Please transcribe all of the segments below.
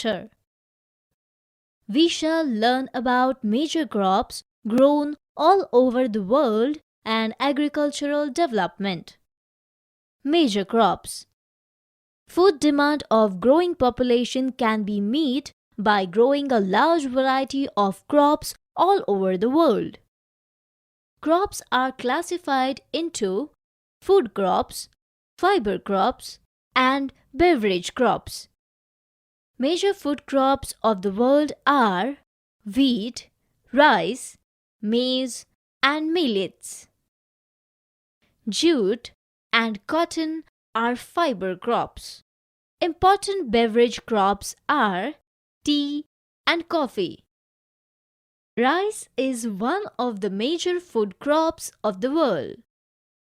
agriculture. We shall learn about major crops grown all over the world and agricultural development. Major crops. Food demand of growing population can be met by growing a large variety of crops all over the world. Crops are classified into food crops, fiber crops, and beverage crops. Major food crops of the world are wheat, rice, maize, and millets. Jute and cotton are fiber crops. Important beverage crops are tea and coffee. Rice is one of the major food crops of the world.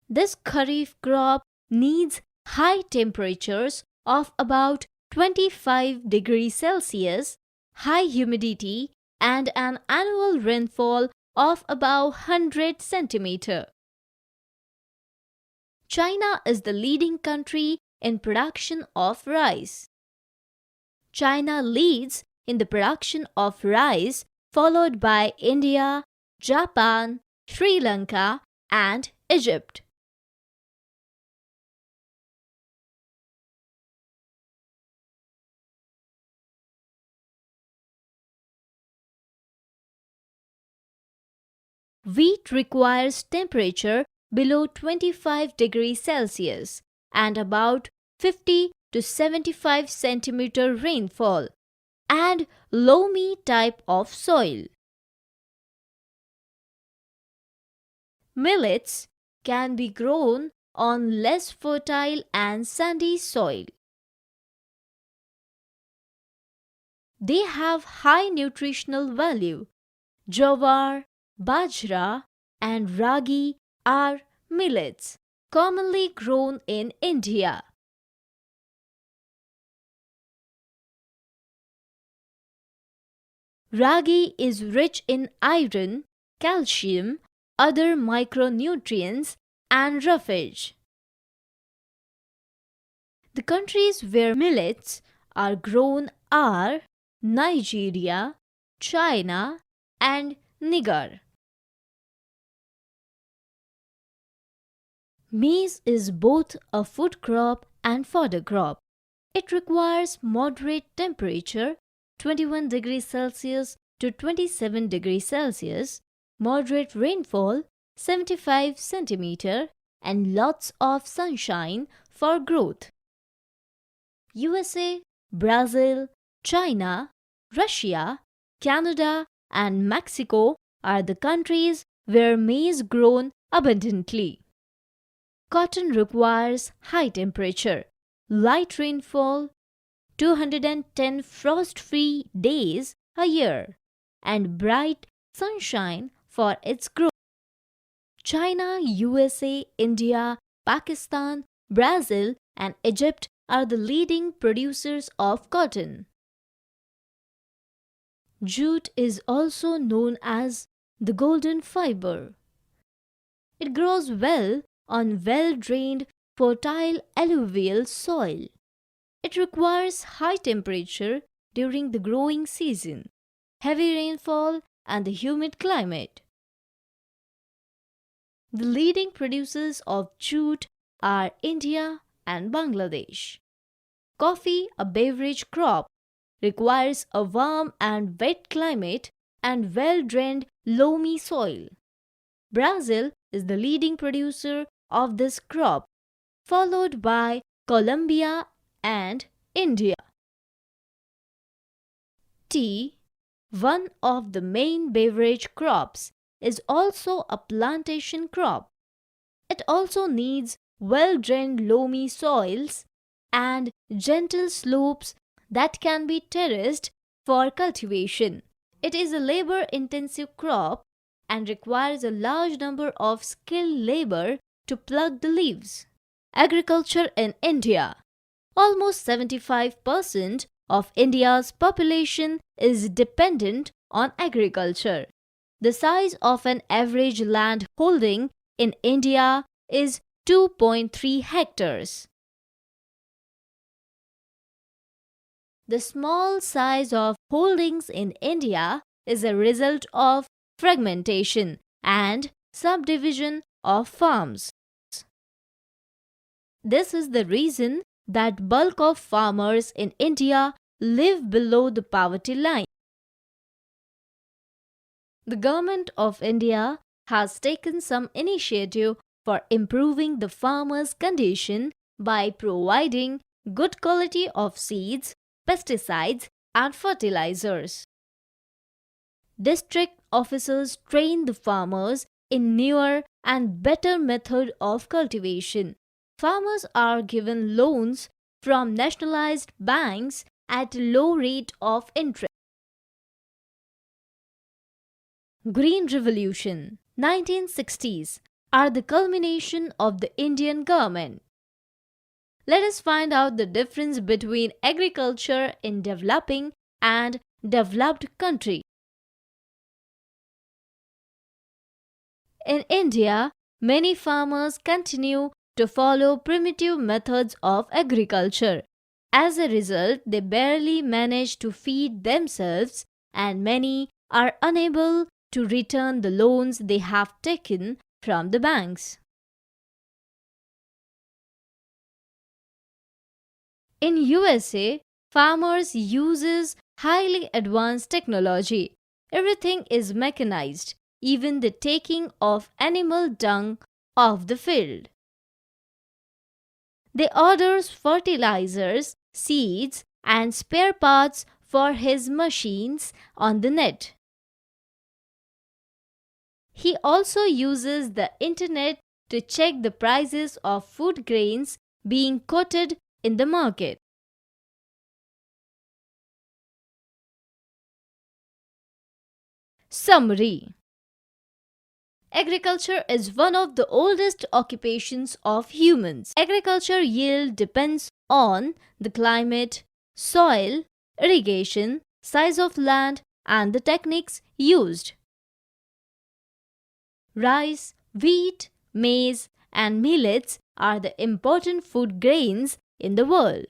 This kharif crop needs high temperatures of about 25 degrees Celsius, high humidity, and an annual rainfall of about 100 centimeters. China is the leading country in production of rice. China leads in the production of rice, followed by India, Japan, Sri Lanka, and Egypt. Wheat requires temperature below 25 degrees Celsius and about 50 to 75 centimeter rainfall and loamy type of soil. Millets can be grown on less fertile and sandy soil. They have high nutritional value. Jowar, bajra, and ragi are millets commonly grown in India. Ragi is rich in iron, calcium, other micronutrients, and roughage. The countries where millets are grown are Nigeria, China, and Niger. Maize is both a food crop and fodder crop. It requires moderate temperature 21 degrees Celsius to 27 degrees Celsius, moderate rainfall 75 centimeter, and lots of sunshine for growth. USA, Brazil, China, Russia, Canada, and Mexico are the countries where maize grown abundantly. Cotton requires high temperature, light rainfall, 210 frost-free days a year, and bright sunshine for its growth. China, USA, India, Pakistan, Brazil, and Egypt are the leading producers of cotton. Jute is also known as the golden fiber. It grows well on well-drained, fertile alluvial soil. It requires high temperature during the growing season, heavy rainfall, and the humid climate. The leading producers of jute are India and Bangladesh. Coffee, a beverage crop, requires a warm and wet climate and well-drained loamy soil. Brazil is the leading producer of this crop, followed by Colombia and India. Tea, one of the main beverage crops, is also a plantation crop. It also needs well-drained loamy soils and gentle slopes that can be terraced for cultivation. It is a labor-intensive crop and requires a large number of skilled labor to pluck the leaves. Agriculture in India. Almost 75% of India's population is dependent on agriculture. The size of an average land holding in India is 2.3 hectares. The small size of holdings in India is a result of fragmentation and subdivision of farms. This is the reason that bulk of farmers in India live below the poverty line. The government of India has taken some initiative for improving the farmers' condition by providing good quality of seeds, pesticides, and fertilizers. District officers train the farmers in newer and better method of cultivation. Farmers are given loans from nationalized banks at low rate of interest. Green Revolution 1960s are the culmination of the Indian government. Let us find out the difference between agriculture in developing and developed country. In India, many farmers continue to follow primitive methods of agriculture. As a result, they barely manage to feed themselves, and many are unable to return the loans they have taken from the banks. In USA, farmers uses highly advanced technology. Everything is mechanized, even the taking of animal dung off the field. They orders fertilizers, seeds, and spare parts for his machines on the net. He also uses the internet to check the prices of food grains being quoted in the market. Summary: agriculture is one of the oldest occupations of humans. Agriculture yield depends on the climate, soil, irrigation, size of land, and the techniques used. Rice, wheat, maize, and millets are the important food grains in the world.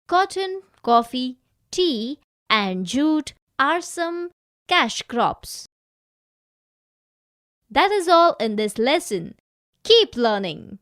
Cotton, coffee, tea, and jute are some cash crops. That is all in this lesson. Keep learning.